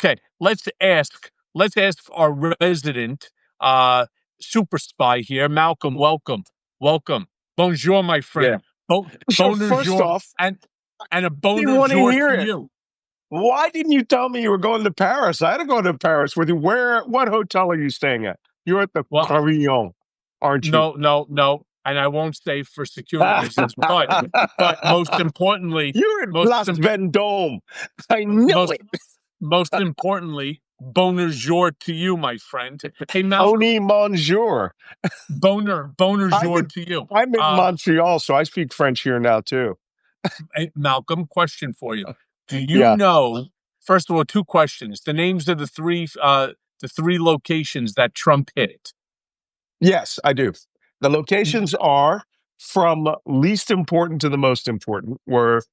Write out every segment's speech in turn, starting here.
Okay, let's ask our resident super spy here, Malcolm. Welcome. Bonjour, my friend. So first Bonjour, off, and a I didn't want to bonjour hear to it. you. Why didn't you tell me you were going to Paris? I had to go to Paris with you. What hotel are you staying at? You're at the Well, Carillon, aren't you? no, and I won't say for security reasons. But most importantly, You're in Place Vendôme. I knew most it. most importantly, bonjour to you, my friend. Hey, Malcolm. Oni bonjour. Bonjour to you. I'm in Montreal, so I speak French here now too. Hey, Malcolm, question for you. Do you Yeah. know, first of all, two questions, the names of the three locations that Trump hit? Yes, I do. The locations are from least important to the most important were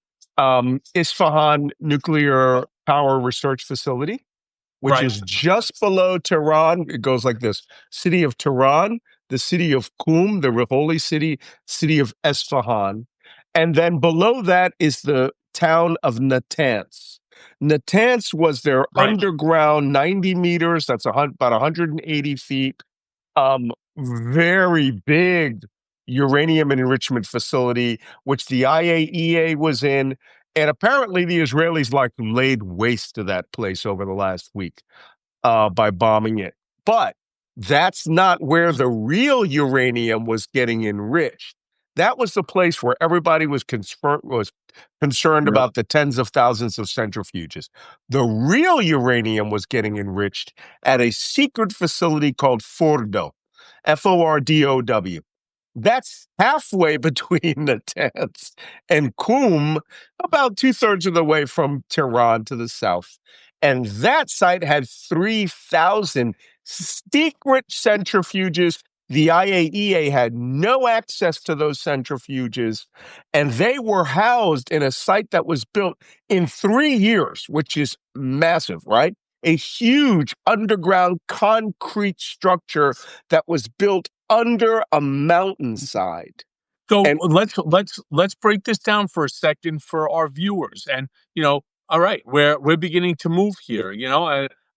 Isfahan Nuclear Power Research Facility, which Right. is just below Tehran. It goes like this: city of Tehran, the city of Qum, the holy city of Isfahan. And then below that is the town of Natanz. Natanz was their Right. underground 90 meters, that's about 180 feet, very big uranium enrichment facility, which the IAEA was in. And apparently the Israelis laid waste to that place over the last week by bombing it. But that's not where the real uranium was getting enriched. That was the place where everybody was concerned about the tens of thousands of centrifuges. The real uranium was getting enriched at a secret facility called Fordo, Fordow. That's halfway between Natanz and Qum, about 2/3 of the way from Tehran to the south. And that site had 3,000 secret centrifuges. The IAEA had no access to those centrifuges, and they were housed in a site that was built in 3 years, which is massive, right? A huge underground concrete structure that was built under a mountainside. So And let's break this down for a second for our viewers. And all right, we're beginning to move here.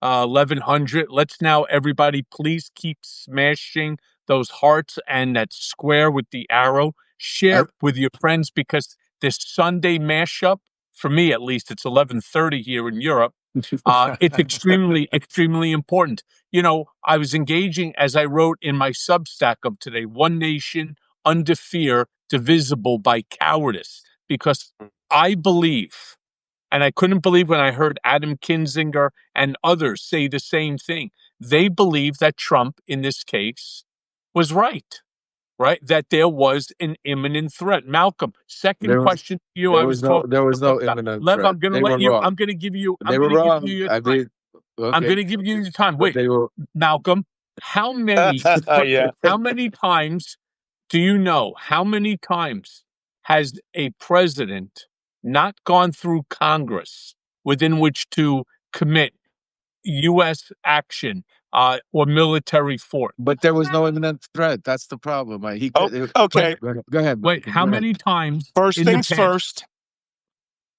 1100. Let's now, everybody, please keep smashing those hearts and that square with the arrow. Share with your friends, because this Sunday mashup, for me at least, it's 11:30 here in Europe. It's extremely important. I was engaging, as I wrote in my Substack of today, one nation under fear, divisible by cowardice, because I believe, and I couldn't believe when I heard Adam Kinzinger and others say the same thing. They believe that Trump, in this case, was right? That there was an imminent threat. Malcolm, second question to you. There was no imminent Lev, threat. I'm going to They let were you. wrong. I'm going to give you. They were wrong. Your time. I'm going to give you your time. Wait, Malcolm, how many times do you know? How many times has a president not gone through Congress within which to commit U.S. action or military force? But there was no imminent threat. That's the problem. okay. Go ahead. Wait, how many times? First things first.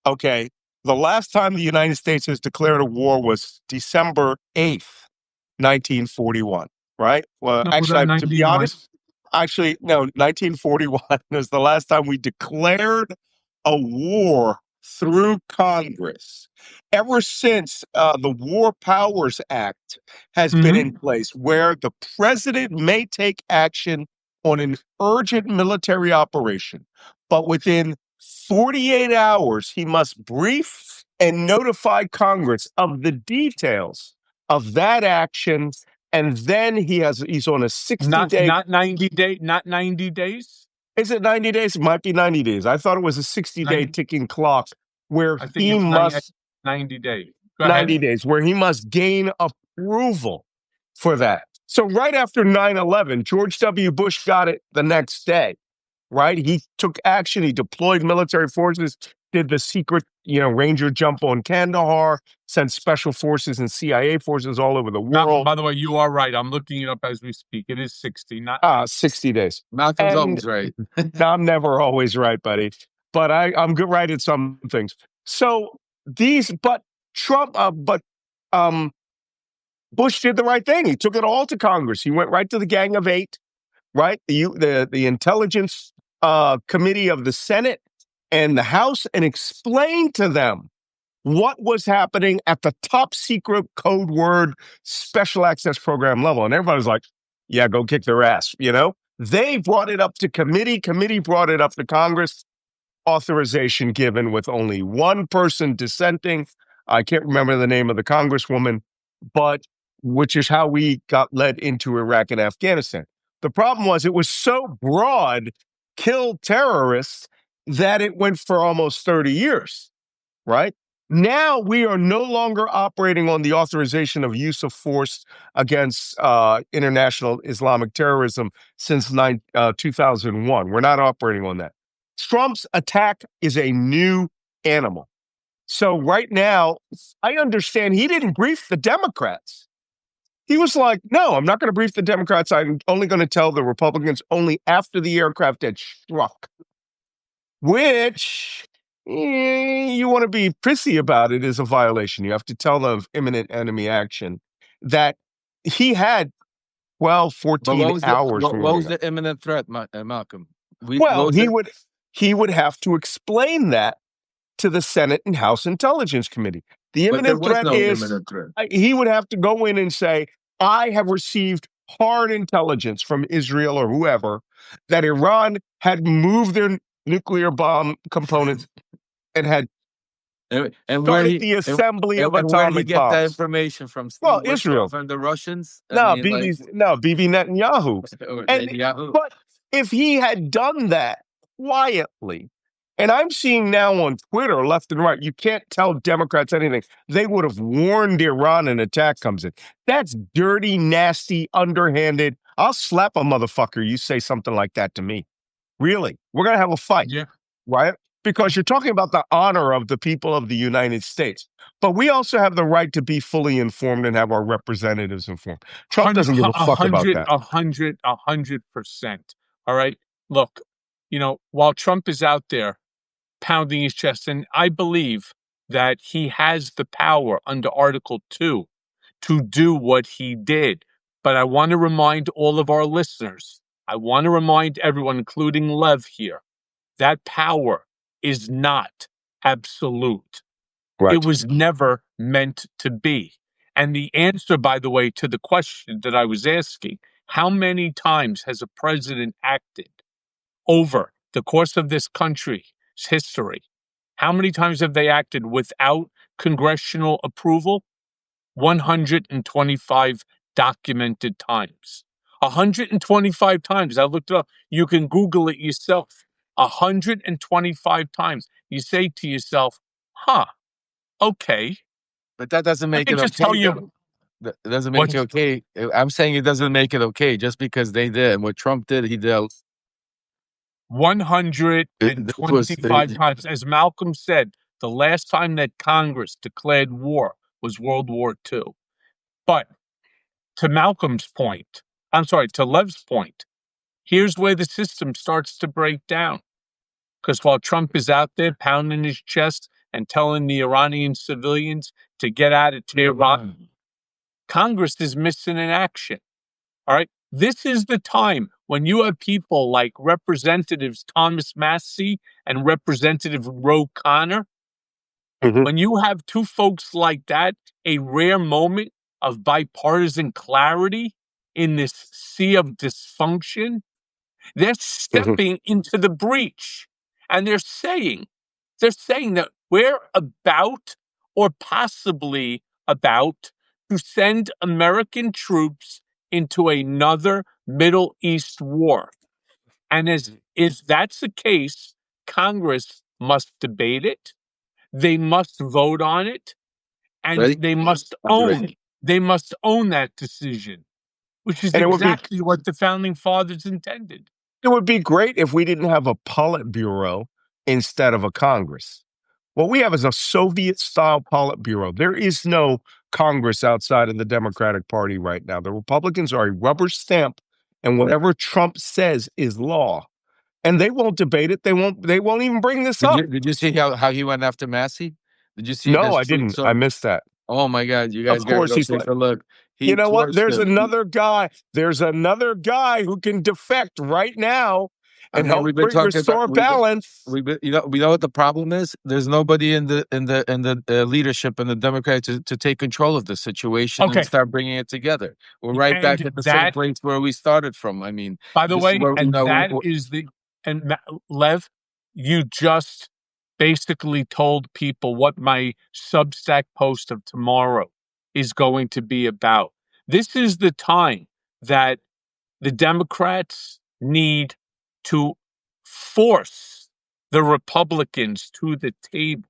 Okay. The last time the United States has declared a war was December 8th, 1941, right? Well, actually, to be honest, no, 1941 was the last time we declared a war through Congress. Ever since the War Powers Act has been in place, where the president may take action on an urgent military operation, but within 48 hours, he must brief and notify Congress of the details of that action. And then he's on a 60-day. Not 90 days. Is it 90 days? It might be 90 days. I thought it was a 60-day ticking clock where he must 90 days. 90 days, where he must gain approval for that. So right after 9/11, George W. Bush got it the next day. Right? He took action. He deployed military forces, did the secret, Ranger jump on Kandahar, sent special forces and CIA forces all over the world. By the way, you are right. I'm looking it up as we speak. It is 60, not 60 days. Malcolm's always right. I'm never always right, buddy. But I'm good right at some things. So but Bush did the right thing. He took it all to Congress. He went right to the Gang of Eight, right? The Intelligence Committee of the Senate and the House, and explained to them what was happening at the top secret code word special access program level. And everybody was like, yeah, go kick their ass, They brought it up to committee brought it up to Congress, authorization given with only one person dissenting. I can't remember the name of the congresswoman, but which is how we got led into Iraq and Afghanistan. The problem was it was so broad, killed terrorists, that it went for almost 30 years, right? Now we are no longer operating on the authorization of use of force against international Islamic terrorism since 2001. We're not operating on that. Trump's attack is a new animal. So right now, I understand he didn't brief the Democrats. He was like, no, I'm not going to brief the Democrats. I'm only going to tell the Republicans only after the aircraft had struck, which you want to be prissy about it is a violation. You have to tell them of imminent enemy action that he had 12, 14 hours. What was the imminent threat, Malcolm? He would have to explain that to the Senate and House Intelligence Committee. The imminent threat is he would have to go in and say, I have received hard intelligence from Israel or whoever that Iran had moved their nuclear bomb components and had started the assembly of atomic bombs. Where did he get that information from? Israel. From the Russians? Bibi Netanyahu. But if he had done that quietly, and I'm seeing now on Twitter, left and right, you can't tell Democrats anything. They would have warned Iran an attack comes in. That's dirty, nasty, underhanded. I'll slap a motherfucker. You say something like that to me. Really? We're going to have a fight. Yeah. Right? Because you're talking about the honor of the people of the United States. But we also have the right to be fully informed and have our representatives informed. Trump doesn't give a fuck about that. 100%. All right? Look, while Trump is out there pounding his chest, and I believe that he has the power under Article 2 to do what he did. But I want to remind all of our listeners, I want to remind everyone, including Lev here, that power is not absolute. Right. It was never meant to be. And the answer, by the way, to the question that I was asking, how many times has a president acted over the course of this country's history? How many times have they acted without congressional approval? 125 documented times. 125 times. I looked it up. You can Google it yourself. 125 times. You say to yourself, okay. But that doesn't make it okay. Just tell you. That doesn't make it okay. I'm saying it doesn't make it okay just because they did. What Trump did, he did. 125 times. As Malcolm said, the last time that Congress declared war was World War II. But to Lev's point, here's where the system starts to break down. Because while Trump is out there pounding his chest and telling the Iranian civilians to get out of Tehran, Congress is missing in action. All right. This is the time when you have people like Representatives Thomas Massie and Representative Ro Connor. Mm-hmm. When you have two folks like that, a rare moment of bipartisan clarity in this sea of dysfunction, they're stepping into the breach. And they're saying that we're about or possibly about to send American troops into another Middle East war. And if that's the case, Congress must debate it. They must vote on it. And they must own that decision, which is exactly what the founding fathers intended. It would be great if we didn't have a Politburo instead of a Congress. What we have is a Soviet-style Politburo. There is no Congress outside of the Democratic Party right now. The Republicans are a rubber stamp, and whatever Trump says is law. And they won't debate it. They won't even bring this up. Did you see how he went after Massie? Did you see? No, I didn't. I missed that. Oh my God, you Of guys gotta course, go he's take like, a look. you He know what? torched There's him. another guy. There's another guy who can defect right now I and mean, help we've been talking about restore balance. we know what the problem is. There's nobody in the leadership and the Democrats to take control of the situation and Okay, start bringing it together. We're right back and at the same that, place where we started from. I mean, by the this is way, where and that is the and Lev, you just basically told people what my Substack post of tomorrow is going to be about. This is the time that the Democrats need to force the Republicans to the table,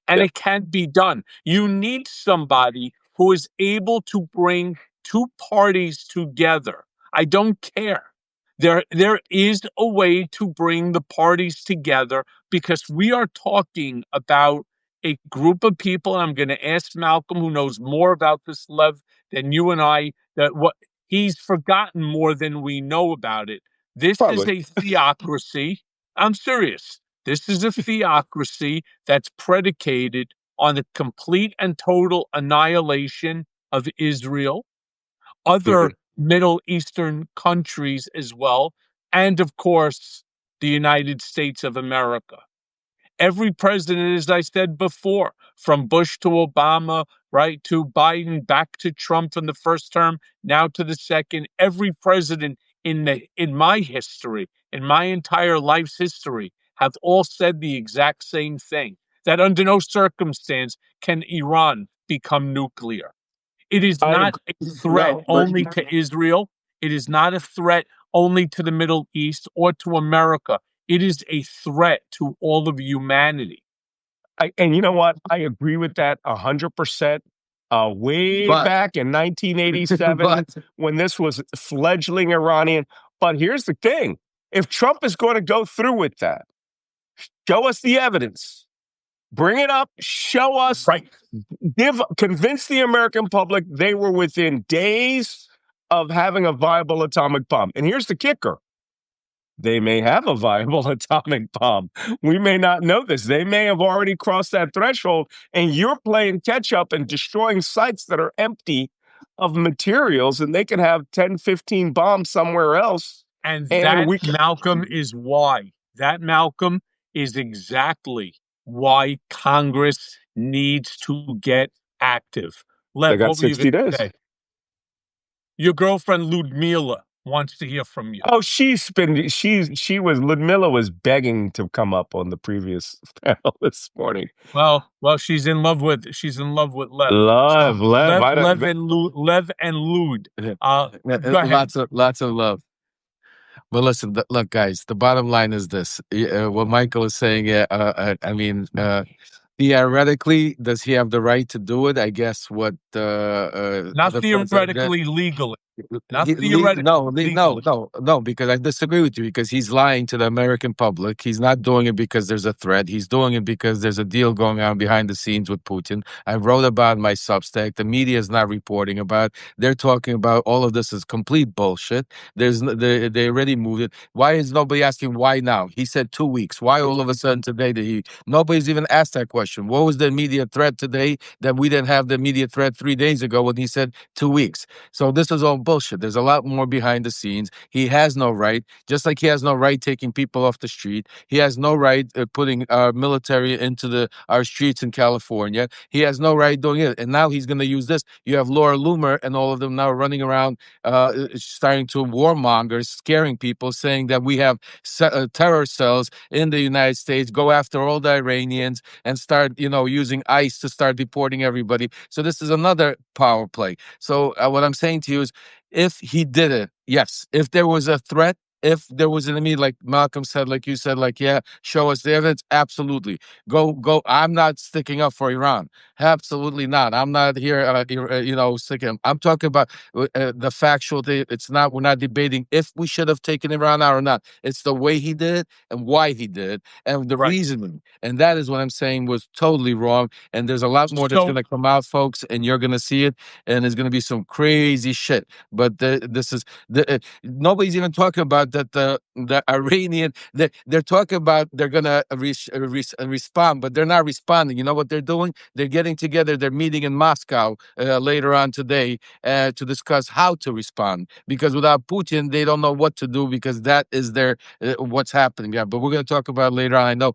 and Yeah. it can't be done. You need somebody who is able to bring two parties together. I don't care. There is a way to bring the parties together because we are talking about a group of people. And I'm going to ask Malcolm, who knows more about this, Lev, than you and I, that what he's forgotten more than we know about it. This is Probably. a theocracy. I'm serious. This is a theocracy that's predicated on the complete and total annihilation of Israel, other Mhm. Middle Eastern countries as well, and of course, the United States of America. Every president, as I said before, from Bush to Obama, right, to Biden, back to Trump in the first term, now to the second, every president in my history, in my entire life's history, have all said the exact same thing, that under no circumstance can Iran become nuclear. It is I not agree. a threat No, but only to Israel. It is not a threat only to the Middle East or to America. It is a threat to all of humanity. and you know what? I agree with that 100%. Way but back in 1987, but when this was fledgling Iranian. But here's the thing: if Trump is going to go through with that, show us the evidence. Bring it up. Show us. Right. Convince the American public they were within days of having a viable atomic bomb. And here's the kicker: they may have a viable atomic bomb. We may not know this. They may have already crossed that threshold, and you're playing catch up and destroying sites that are empty of materials, and they could have 10, 15 bombs somewhere else. And And that, we can, Malcolm, is why. That, Malcolm, is exactly why Congress needs to get active. they Lev, got what were you going 60 to days. say? Your girlfriend Ludmila wants to hear from you. Oh, Ludmilla was begging to come up on the previous panel this morning. Well, she's in love with Lev. Lev, Lev, I don't, Lev and Lud. Go ahead. lots of love. But listen, look, guys. The bottom line is this: what Michael is saying. I mean, theoretically, does he have the right to do it? I guess what Not the president. theoretically, legally. Not theoretically, legally. No, because I disagree with you because he's lying to the American public. He's not doing it because there's a threat. He's doing it because there's a deal going on behind the scenes with Putin. I wrote about my Substack. The media is not reporting about. They're talking about all of this is complete bullshit. They already moved it. Why is nobody asking why now? He said 2 weeks. Why all of a sudden today nobody's even asked that question. What was the immediate threat today that we didn't have the immediate threat 3 days ago when he said 2 weeks? So this is all bullshit. There's a lot more behind the scenes. He has no right, just like he has no right taking people off the street. He has no right putting our military into our streets in California. He has no right doing it. And now he's going to use this. You have Laura Loomer and all of them now running around, starting to warmongers, scaring people, saying that we have terror cells in the United States, go after all the Iranians and start, using ICE to start deporting everybody. So this is another power play. So what I'm saying to you is, if he did it, yes. If there was a threat, if there was an enemy, like Malcolm said, like you said, like, yeah, show us the evidence. Absolutely. Go. I'm not sticking up for Iran. Absolutely not. I'm not here, sticking. I'm talking about the factual thing. We're not debating if we should have taken Iran out or not. It's the way he did it and why he did it and the Right. reasoning. And that is what I'm saying was totally wrong. And there's a lot more that's going to come out, folks, and you're going to see it. And there's going to be some crazy shit. But this is nobody's even talking about that the Iranian they're talking about they're gonna respond, but they're not responding. You know what they're doing? They're getting together. They're meeting in Moscow later on today to discuss how to respond. Because without Putin, they don't know what to do because that is their what's happening. Yeah, but we're gonna talk about it later on. I know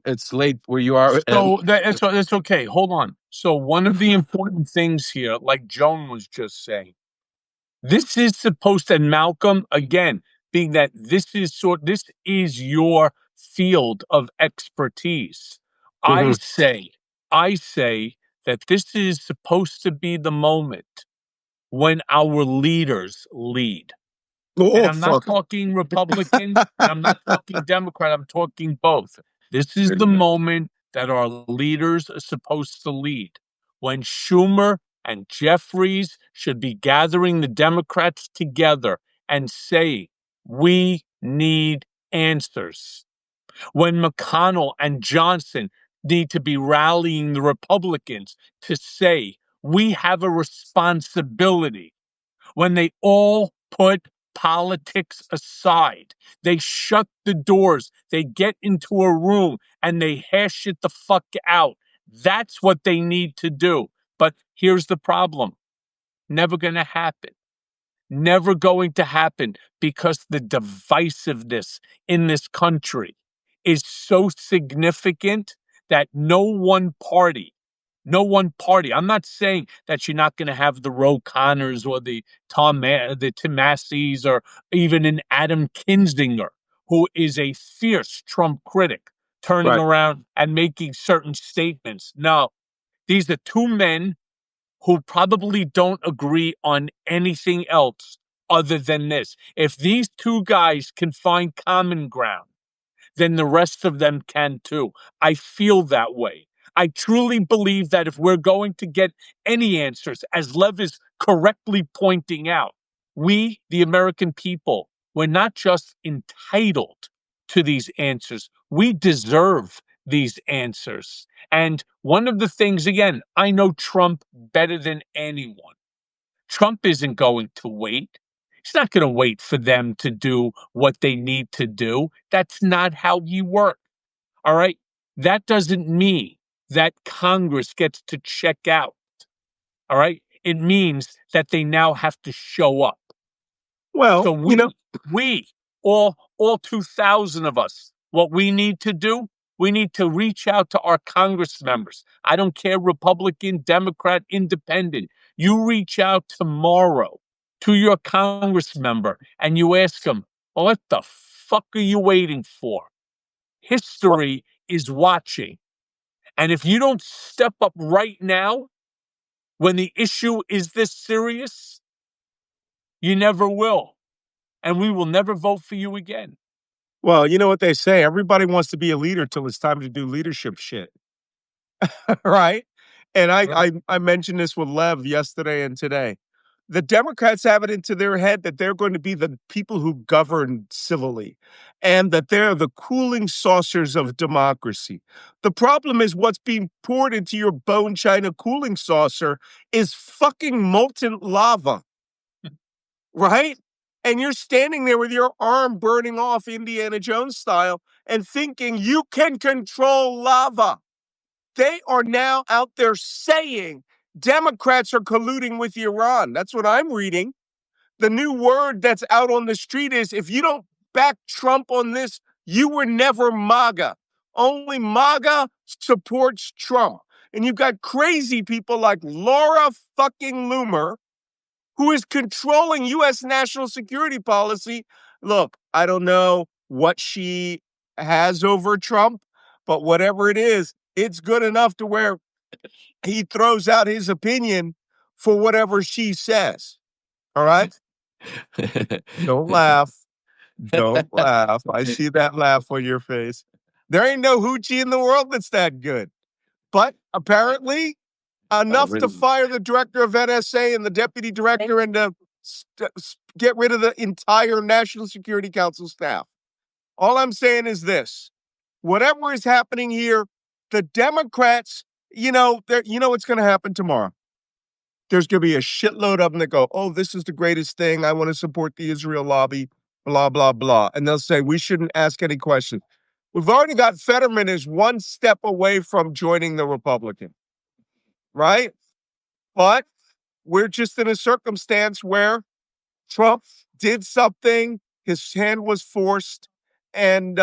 it's late where you are. So that's okay. Hold on. So one of the important things here, like Joan was just saying, this is supposed to, and Malcolm, again, being that this is your field of expertise. I Mhm. say, I say that this is supposed to be the moment when our leaders lead. And Oh, I'm not fuck. talking Republican and I'm not talking Democrat, I'm talking both. This is the moment that our leaders are supposed to lead. When Schumer and Jeffries should be gathering the Democrats together and saying, we need answers. When McConnell and Johnson need to be rallying the Republicans to say, we have a responsibility. When they all put politics aside, they shut the doors, they get into a room and they hash it the fuck out. That's what they need to do. But here's the problem: never going to happen. Never going to happen because the divisiveness in this country is so significant that no one party. I'm not saying that you're not going to have the Ro Connors or the Tim Masseys or even an Adam Kinzinger, who is a fierce Trump critic, turning Right. around and making certain statements. No, these are two men who probably don't agree on anything else other than this. If these two guys can find common ground, then the rest of them can too. I feel that way. I truly believe that if we're going to get any answers, as Lev is correctly pointing out, we, the American people, we're not just entitled to these answers, we deserve these answers. And one of the things, again, I know Trump better than anyone. Trump isn't going to wait. He's not going to wait for them to do what they need to do. That's not how he works. All right. That doesn't mean that Congress gets to check out. All right. It means that they now have to show up. Well, So we, all 2,000 of us, what we need to do, we need to reach out to our Congress members. I don't care, Republican, Democrat, Independent. You reach out tomorrow to your Congress member and you ask them, well, what the fuck are you waiting for? History is watching. And if you don't step up right now, when the issue is this serious, you never will. And we will never vote for you again. well, you know what they say, everybody wants to be a leader till it's time to do leadership shit, right? And I Right. I I mentioned this with Lev yesterday and today. The Democrats have it into their head that they're going to be the people who govern civilly and that they're the cooling saucers of democracy. The problem is what's being poured into your bone china cooling saucer is fucking molten lava, right? And you're standing there with your arm burning off Indiana Jones style and thinking you can control lava. They are now out there saying Democrats are colluding with Iran. That's what I'm reading. The new word that's out on the street is if you don't back Trump on this, you were never MAGA. Only MAGA supports Trump. And you've got crazy people like Laura fucking Loomer, who is controlling U.S. national security policy. Look, I don't know what she has over Trump, but whatever it is, it's good enough to where he throws out his opinion for whatever she says. All right? Don't laugh. Don't laugh. I see that laugh on your face. There ain't no hoochie in the world that's that good. But apparently, enough to fire the director of NSA and the deputy director and to get rid of the entire National Security Council staff. All I'm saying is this: whatever is happening here, the Democrats, you know what's going to happen tomorrow. There's going to be a shitload of them that go, "Oh, this is the greatest thing. I want to support the Israel lobby." blah, blah, blah. And they'll say, we shouldn't ask any questions. We've already got Fetterman is one step away from joining the Republican, right? But we're just in a circumstance where Trump did something, his hand was forced, and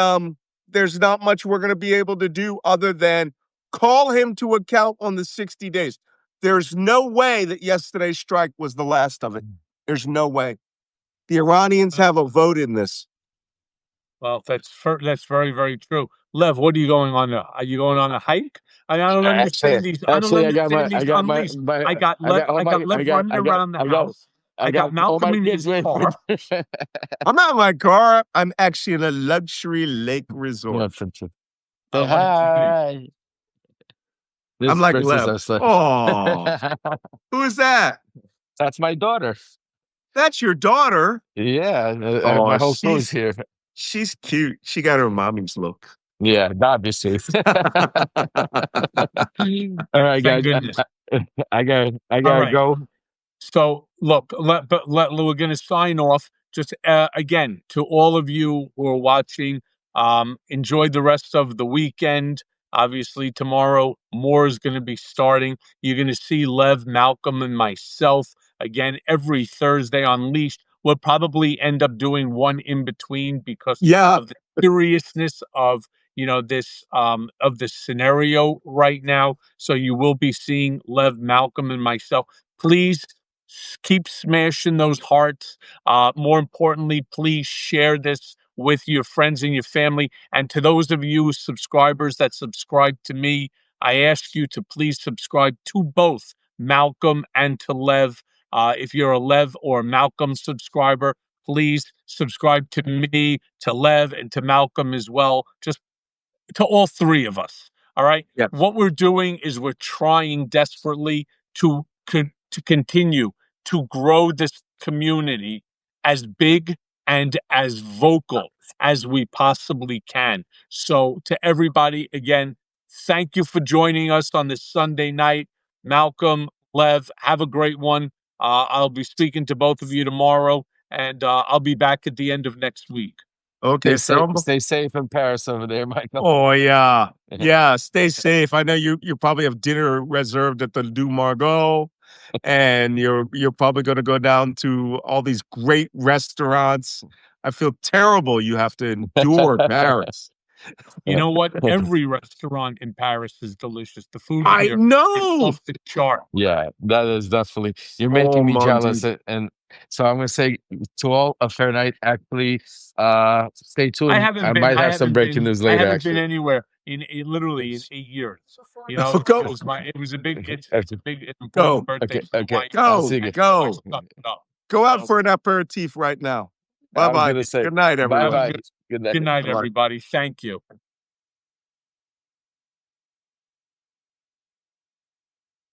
there's not much we're going to be able to do other than call him to account on the 60 days. There's no way that yesterday's strike was the last of it. There's no way. The Iranians have a vote in this. Well, that's very, very true. Lev, what are you going on? Are you going on a hike? I don't understand these. I don't understand these unleashed. I got Lev running around the house. I got Malcolm in his car. I'm not in my car. I'm actually in a luxury lake resort. Hi. I'm like Lev. Oh, who is that? That's my daughter. That's your daughter? Yeah. My whole crew's here. She's cute. She got her mommy's look. Yeah, obviously. All right, guys. I gotta go. So look, we're going to sign off. Just again, to all of you who are watching, enjoy the rest of the weekend. Obviously, tomorrow more is going to be starting. You're going to see Lev, Malcolm, and myself again every Thursday on Unleashed. We'll probably end up doing one in between because of the seriousness of this of the scenario right now. So you will be seeing Lev, Malcolm, and myself. Please keep smashing those hearts. More importantly, please share this with your friends and your family. And to those of you subscribers that subscribe to me, I ask you to please subscribe to both Malcolm and to Lev. If you're a Lev or a Malcolm subscriber, please subscribe to me, to Lev, and to Malcolm as well. Just to all three of us. All right. Yep. What we're doing is we're trying desperately to continue to grow this community as big and as vocal as we possibly can. So to everybody, again, thank you for joining us on this Sunday night. Malcolm, Lev, have a great one. I'll be speaking to both of you tomorrow, and I'll be back at the end of next week. Okay, stay safe in Paris over there, Michael. Oh yeah, yeah. Stay safe. I know you probably have dinner reserved at the Du Margot, and you're probably going to go down to all these great restaurants. I feel terrible. You have to endure Paris. You know what? Every restaurant in Paris is delicious. The food I know is off the chart. Yeah, that is definitely. You're making me jealous, and so I'm going to say to all a fair night. Actually, stay tuned. I might have some breaking news later. I haven't been anywhere in literally in 8 years. You know, it was a big, it's a big important birthday. Okay. Go out for an aperitif right now. Bye bye. Good night, everybody. Good night. Good night, everybody. Thank you.